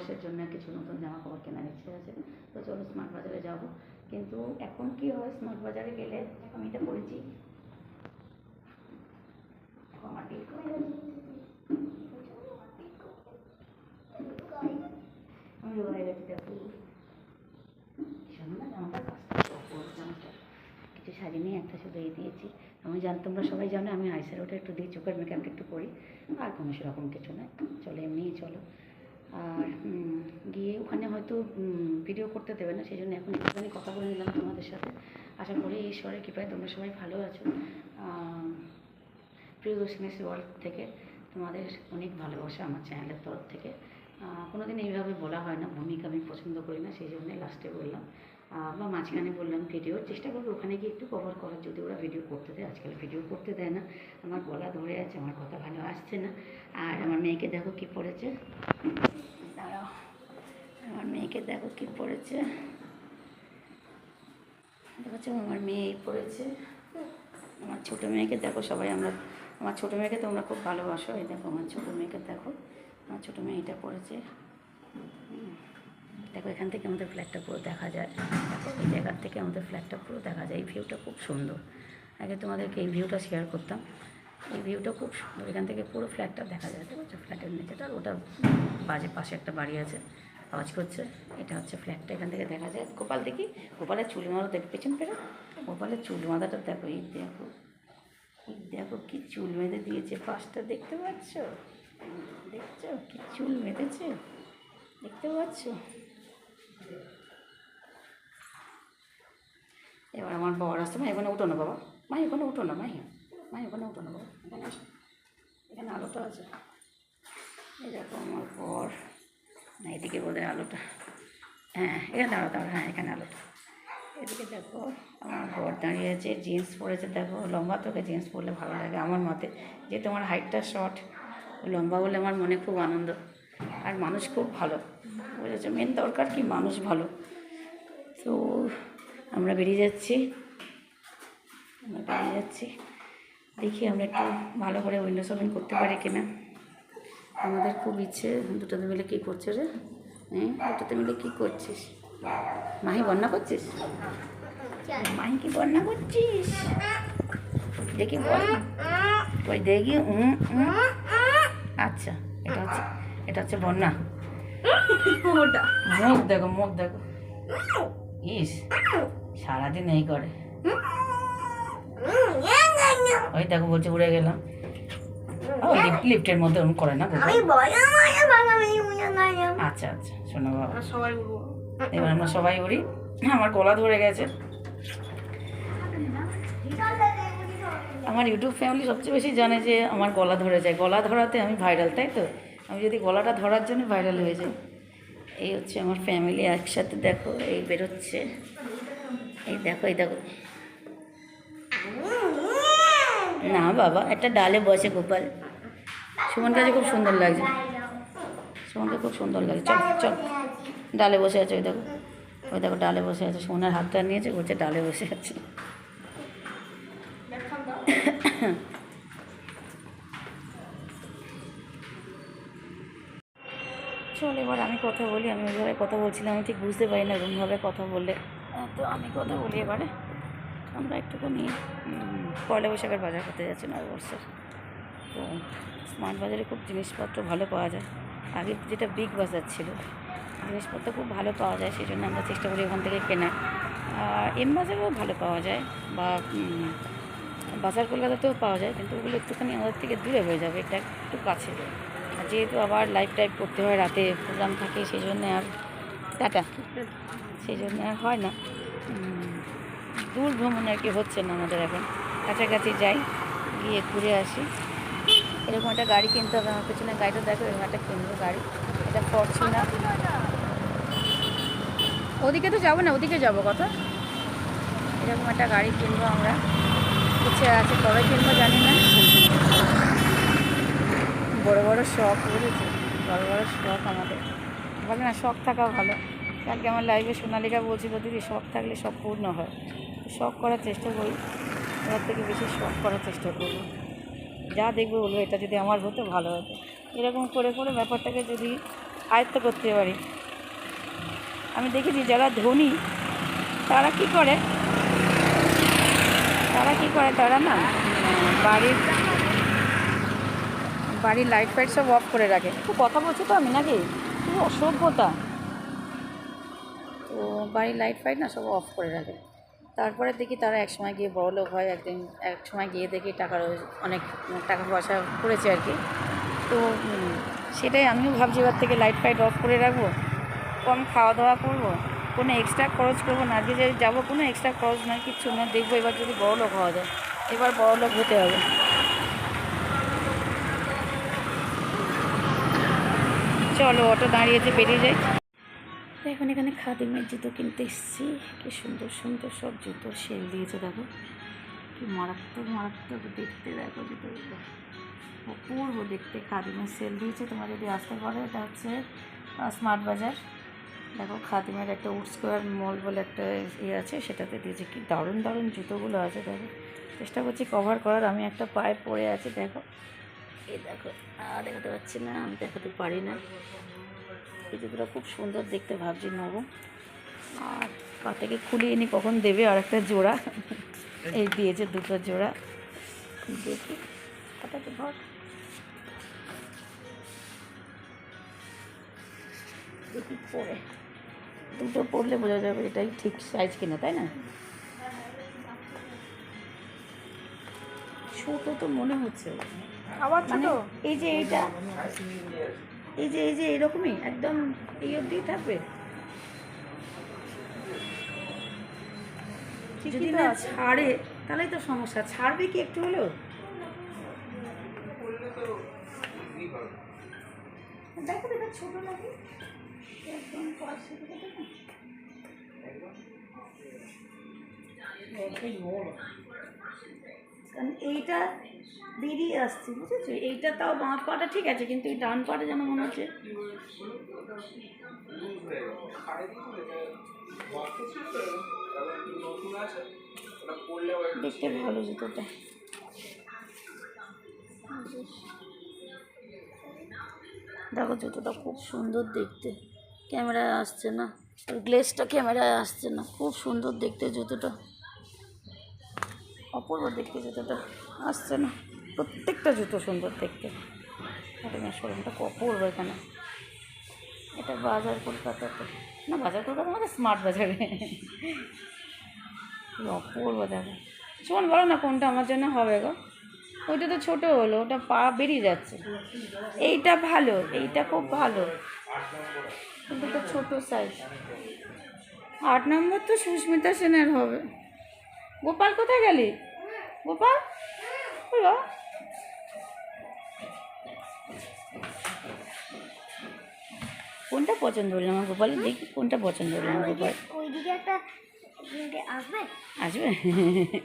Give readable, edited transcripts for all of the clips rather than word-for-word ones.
নববর্ষের জন্য কিছু নতুন জামা কাপড় কেনার ইচ্ছে আছে। তো চলো স্মার্ট বাজারে যাব। কিন্তু এখন কি হয়, স্মার্ট বাজারে গেলে আমি এটা পড়েছি, আমার পিক কমে গেছে, আমি রোগায় গেছি। দেখো শোনো না, জামাটা জামাটা কিছু শাড়ি নিয়ে একটা শুধু এই দিয়েছি। আমি তোমরা সবাই জানো আমি আইশ্যাডোটা একটু দিই, চোখের মেকআপটা একটু করি, আর কোনো সেরকম কিছু নয়। চলো এমনিই চলো। আর গিয়ে ওখানে হয়তো ভিডিও করতে দেবে না, সেই জন্য এখন একটুখানি কথা বলে নিলাম তোমাদের সাথে। আশা করি ঈশ্বরের কৃপায় তোমরা সবাই ভালো আছো। প্রিয়দর্শিনীস ওয়ার্ল্ড থেকে তোমাদের অনেক ভালোবাসা আমার চ্যানেলের তরফ থেকে। কোনোদিন এইভাবে বলা হয় না, ভূমিকা আমি পছন্দ করি না, সেই জন্যে লাস্টে বললাম বা মাঝখানে বললাম। ভিডিওর চেষ্টা করবো ওখানে গিয়ে একটু কভার করার, যদি ওরা ভিডিও করতে দেয়। আজকাল ভিডিও করতে দেয় না, আমার গলা ধরে আছে, আমার কথা ভালো আসছে না। আর আমার মেয়েকে দেখো কী পড়েছে, দাঁড়াও, আমার মেয়েকে দেখো কী পড়েছে, দেখো আমার মেয়ে এই পড়েছে। আমার ছোটো মেয়েকে দেখো, সবাই আমার ছোটো মেয়েকে তোমরা খুব ভালোবাসো। এই দেখো আমার ছোটো মেয়েকে দেখো, আমার ছোটো মেয়ে এটা পড়েছে। দেখো এখান থেকে আমাদের ফ্ল্যাটটা পুরো দেখা যায়, দেখো এই জায়গার থেকে আমাদের ফ্ল্যাটটা পুরো দেখা যায়। এই ভিউটা খুব সুন্দর। আগে তোমাদেরকে এই ভিউটা শেয়ার করতাম, এই ভিউটা খুব সুন্দর। এখান থেকে পুরো ফ্ল্যাটটা দেখা যায়, দেখো ফ্ল্যাটের নিচেটা, ওটা বাজে পাশে একটা বাড়ি আছে, আওয়াজ করছে। এটা হচ্ছে ফ্ল্যাটটা, এখান থেকে দেখা যায়। গোপাল দেখি, গোপালের চুল মাথা দেখে পেছন পেরো, গোপালের চুল মাথাটা দেখো, এই দেখো, এই দেখো কি চুল বেঁধে দিয়েছে পাশটা, দেখতে পাচ্ছ? দেখছো কি চুল বেঁধেছে, দেখতে পাচ্ছ? এবার আমার বর আসছে, মা এখানে উঠো না বাবা, মা এখানে উঠো না, মা এখানে উঠো না বাবা, এখানে আলোটা আছে। এই দেখো আমার বর, না এদিকে বোধ হয় আলোটা, হ্যাঁ এখানে দাঁড়াও, হ্যাঁ এখানে আলোটা। এদিকে দেখো আমার বর দাঁড়িয়ে আছে, জিন্স পরেছে। দেখো লম্বা, তোকে জিন্স পরলে ভালো লাগে আমার মতে, যে তোমার হাইটটা শর্ট, লম্বা বলে আমার মনে খুব আনন্দ। আর মানুষ খুব ভালো, বুঝেছো? মেন দরকার কি, মানুষ ভালো। তো আমরা বেরিয়ে যাচ্ছি, দেখি আমরা একটু ভালো করে উইন্ডো শপিং করতে পারি কিনা। আমাদের খুব ইচ্ছে। দুটোতে মিলে কী করছো রে? হ্যাঁ দুটোতে মিলে কী করছিস? মাহি বন্যা করছিস? মাহি কি বন্যা করছিস? দেখি বল, ওই দেখি। আচ্ছা, এটা হচ্ছে বন্যা। মুখ দেখো, ইস সারাদিন এই করে। ওই দেখো বলছে উড়ে গেলাম। লিফটের মধ্যে ওরকম করে না। আচ্ছা শোনো বাবা, এবার আমরা সবাই উড়ি। আমার গলা ধরে গেছে। আমার ইউটিউব ফ্যামিলি সবচেয়ে বেশি জানে যে আমার গলা ধরে যায়, গলা ধরাতে আমি ভাইরাল, তাই তো? আমি যদি গলাটা ধরার জন্য ভাইরাল হয়ে যাই। এই হচ্ছে আমার ফ্যামিলি একসাথে, দেখো এই বেরোচ্ছে, এই দেখো না বাবা, একটা ডালে বসে গোপাল। সুমনকে কাছে খুব সুন্দর লাগছে, সুমনকে খুব সুন্দর লাগে। চল ডালে বসে আছে, ওই দেখো ডালে বসে আছে। সুমনের হাতটা নিয়েছে, বলছে ডালে বসে আছে। চল এবার আমি কথা বলি। আমি ওইভাবে কথা বলছিলাম, আমি ঠিক বুঝতে পারি না এরকমভাবে কথা বললে। তো আমি কথা বলি এবারে। আমরা একটুখানি পয়লা বৈশাখের বাজার করতে যাচ্ছি নববর্ষের। তো স্মার্ট বাজারে খুব জিনিসপত্র ভালো পাওয়া যায়। আগে যেটা বিগ বাজার ছিল, জিনিসপত্র খুব ভালো পাওয়া যায়, সেই জন্য আমরা চেষ্টা করি ওখান থেকে কেনার। এম বাজারেও ভালো পাওয়া যায়, বা বাজার কলকাতাতেও পাওয়া যায়, কিন্তু ওগুলো একটুখানি আমাদের থেকে দূরে হয়ে যাবে, এটা একটু কাছে। আর যেহেতু আবার লাইভ টাইপ করতে হয়, রাতে প্রোগ্রাম থাকে, সেই জন্যে আর সেই জন্য আর হয় না। দূর ভ্রমণ আর কি হচ্ছে না আমাদের এখন। কাছাকাছি যাই, গিয়ে ঘুরে আসি। এরকম একটা গাড়ি কিনতে হবে। আমার পেছনে গাড়িটা দেখো, এরকম একটা কিনবো গাড়ি। এটা ফরচুনার। ওদিকে তো যাবো না, ওদিকে যাবো কথা। এরকম একটা গাড়ি কিনবো আমরা, ইচ্ছে আছে, কবে কিনবো জানি না। বড় শখ, বুঝেছি, বড় শখ আমাদের। বলে না শখ থাকা ভালো। কালকে আমার লাইভে সোনালিকা বলছিল, দিদি শখ থাকলে সব পূর্ণ হয়। শখ করার চেষ্টা করি, এবার থেকে বেশি শখ করার চেষ্টা করবো। যা দেখবো বলবো এটা যদি আমার হতো ভালো হতো। এরকম করে ব্যাপারটাকে যদি আয়ত্ত করতে পারি। আমি দেখেছি যারা ধনী তারা কি করে, তারা না বাড়ির লাইট ফাইট সব অফ করে রাখে। খুব কথা বলছি তো আমি নাকি, খুব অসভ্যতা। তো বাড়ির লাইট ফাইট না সব অফ করে রাখে। তারপরে দেখি তারা একসময় গিয়ে বড়লোক হয়। এক সময় গিয়ে দেখি অনেক টাকা পয়সা করেছে আর কি। তো সেটাই আমিও ভাবছি এবার থেকে লাইট ফাইট অফ করে রাখবো, কম খাওয়া দাওয়া করবো, কোনো এক্সট্রা খরচ করবো না। আজকে যে যাবো কোনো এক্সট্রা খরচ নয়, কিচ্ছু না। দেখবো এবার যদি বড়লোক হওয়া যায়, এবার বড়লোক হতে হবে। চলো অটো দাঁড়িয়েছে, বেরিয়ে যাই। এখন এখানে খাদিমের জুতো কিনতে এসেছি। কি সুন্দর সুন্দর সব জুতো সেল দিয়েছে, দেখো কি মারাত্মক দেখতে। দেখো জুতোগুলো অপূর্ব দেখতে, খাদিমের সেল দিয়েছে। তোমরা যদি আসতে পারো, এটা হচ্ছে স্মার্ট বাজার। দেখো খাদিমের একটা উড স্কোয়ার মল বলে একটা ইয়ে আছে, সেটাতে দিয়েছে। কি দারুণ দারুণ জুতোগুলো আছে। দেখো চেষ্টা করছি কভার করার। আমি একটা পায়ে পরে আছি, দেখো এই দেখো। দেখাতে পাচ্ছি না, আমি দেখাতে পারি না। এই জুতোটা খুব সুন্দর দেখতে, ভাবছি নেবো। আর পা থেকে খুলিয়ে নি, কখন দেবে আর একটা জোড়া। এই দিয়েছে দুটো জোড়া, দেখি পাটাতে ধর। দেখি পরে দুটো পরলে বোঝা যাবে এটাই ঠিক সাইজ কিনা, তাই না? ছোটো তো মনে হচ্ছে আবার ছোটো। এই যে এইটা, এই যে এরকমই একদম এই অবধি থাকবে। যদি না ছাড়ে তাহলেই তো সমস্যা। ছাড়বে কি একটু হলেও? দেখো এটা ছোটো লাগে একদম। কারণ এইটা বেরিয়ে আসছে, বুঝেছো? এইটা তাও বাঁ পাটা ঠিক আছে, কিন্তু এই ডান পাটা যেন মনে হচ্ছে। দেখতে ভালো জুতোটা। দেখো জুতোটা খুব সুন্দর দেখতে, ক্যামেরায় আসছে না, গ্লেসটা ক্যামেরায় আসছে না। খুব সুন্দর দেখতে জুতোটা, অপূর্ব দেখতে জুতোটা, আসছে না। প্রত্যেকটা জুতো সুন্দর দেখতে। শোরুমটা অপূর্ব এখানে। এটা বাজার কলকাতাতে না, বাজার কলকাতা মানে স্মার্ট বাজারে। অপূর্ব দেখো। শোন বলো না কোনটা আমার জন্য হবে গো? ওইটা তো ছোটো হলো, ওটা পা বেরিয়ে যাচ্ছে। এইটা ভালো, এইটা খুব ভালো, কিন্তু এটা ছোটো সাইজ। 8 নম্বর তো সুস্মিতা সেনের হবে। গোপাল কোথায় গেলি? গোপাল হলো। কোনটা পছন্দ হলো আমার গোপালের? দেখি কোনটা পছন্দ হলো আমার গোপাল। ওইদিকে একটা আসবে, আসবে।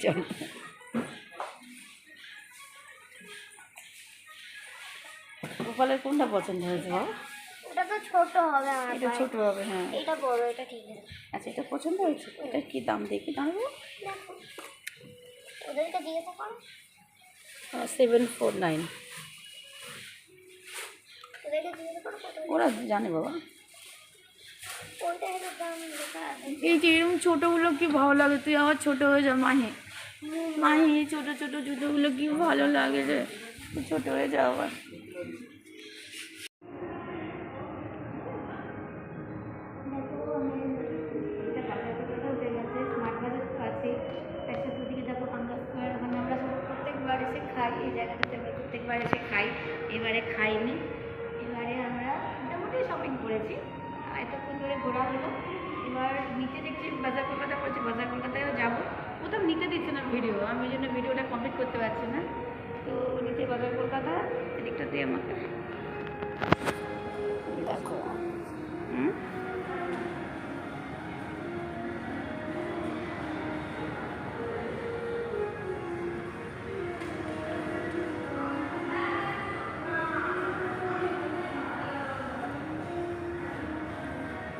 চল গোপালের কোনটা পছন্দ হয়েছে বাবা? এটা তো ছোট হবে, এটা ছোট হবে, হ্যাঁ এটা বড়, এটা ঠিক আছে। আচ্ছা এটা পছন্দ হয়েছে। এটা কি দাম দেখি দাঁড়াবো? ওদেরকে জিজ্ঞাসা করো। 749। ওদেরকে জিজ্ঞাসা করো ওরা জানে বাবা। কোনটা এর দাম লেখা আছে। এই যে এরকম ছোটোগুলো কি ভালো লাগে। তুই আবার ছোটো হয়ে যা মাহি। মাহি এই ছোটো ছোটো জুতোগুলো কি ভালো লাগে রে, তুই ছোটো হয়ে যা আবার। এই জায়গাটাতে আমরা প্রত্যেকবার এসে খাই, এবারে খাইনি। এবারে আমরা মোটামুটি শপিং করেছি, এতক্ষণ ধরে ঘোরা হলো। এবার নিচে দেখছি বাজার কলকাতা করছি, বাজার কলকাতায়ও যাবো। কোথাও নিতে দিচ্ছে না ভিডিও, আমি ওই জন্য ভিডিওটা কমপ্লিট করতে পারছি না। তো নিচে বাজার কলকাতা, এদিকটা দিয়ে আমাকে দেখো।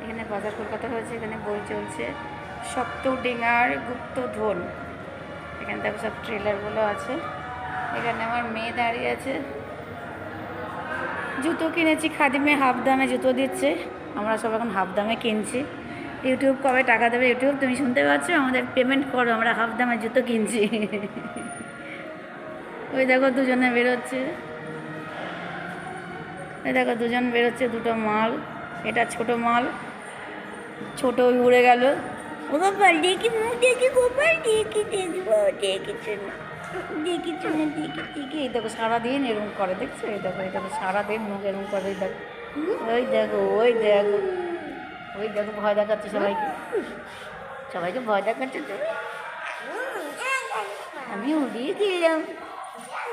এখানে বাজার কলকাতা হয়েছে, এখানে বই চলছে সপ্তডিঙার গুপ্তধন। এখানে দেখো সব ট্রেলারগুলো আছে। এখানে আমার মেয়ে দাঁড়িয়ে আছে। জুতো কিনেছি খাদিমে, হাফ দামে জুতো দিচ্ছে, আমরা সব এখন হাফ দামে কিনছি। ইউটিউব কবে টাকা দেবে? ইউটিউব তুমি শুনতে পাচ্ছ? আমাদের পেমেন্ট করো, আমরা হাফ দামে জুতো কিনছি। ওই দেখো দুজনে বেরোচ্ছে, ওই দেখো দুজন বেরোচ্ছে, দুটো মাল, এটা ছোট মাল, ছোট উড়ে গেল। ও বাবা দেখি মুখ দেখি, গোপাল দেখি দেখবো, দেখিস না দেখিস না দেখি। এই দেখো সারাদিন এরকম করে, দেখছো? এই দেখো, এই দেখো সারাদিন মুখ এরকম করে, এই দেখো, ওই দেখো, ওই দেখো, ওই দেখো ভয় দেখাচ্ছে সবাইকে, সবাইকে ভয় দেখাচ্ছে তুমি। আমি উড়িয়ে দিলাম,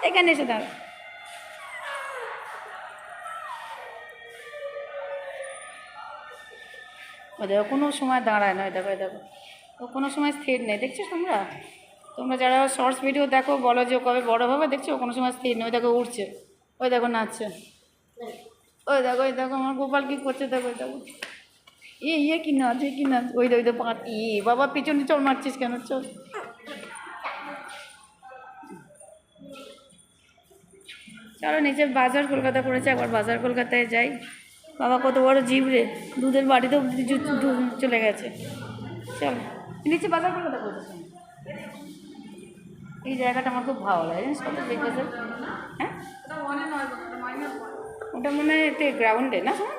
এখানে এসে দাঁড়া। ও দেখো কোনো সময় দাঁড়ায় না, ওই দেখো, ওই দেখো, ও কোনো সময় স্থির নেই, দেখছো তোমরা? তোমরা যারা শর্টস ভিডিও দেখো বলো যে ও কবে বড় হবে, দেখছো ও কোনো সময় স্থির নেই, ওই দেখো উঠছে, ওই দেখো নাচছে, ওই দেখো, ওই দেখো আমার গোপাল কী করছে, দেখো, ওই দেখো, ইয়ে কি নাচ, কি নাচ, ওই দেখো, ওই দেখো পাঁচ, বাবা পিছনে চল মারছিস কেন, চল। চলো নিচে বাজার কলকাতা করেছে, একবার বাজার কলকাতায় যাই। বাবা কত বড় জিভ রে, দুধের বাড়িতেও চলে গেছে। চল নিচে বাজার কলকাতা করেছে। এই জায়গাটা আমার খুব ভালো লাগে, জানিস কত বিগ বাজার? হ্যাঁ ওটা মনে হয় এতে গ্রাউন্ডে না শোন।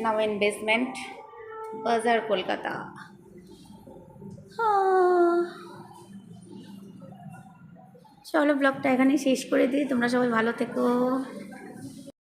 নাও ইনভেস্টমেন্ট বাজার কলকাতা। চলো ব্লগটা এখানেই শেষ করে দিই, তোমরা সবাই ভালো থেকো।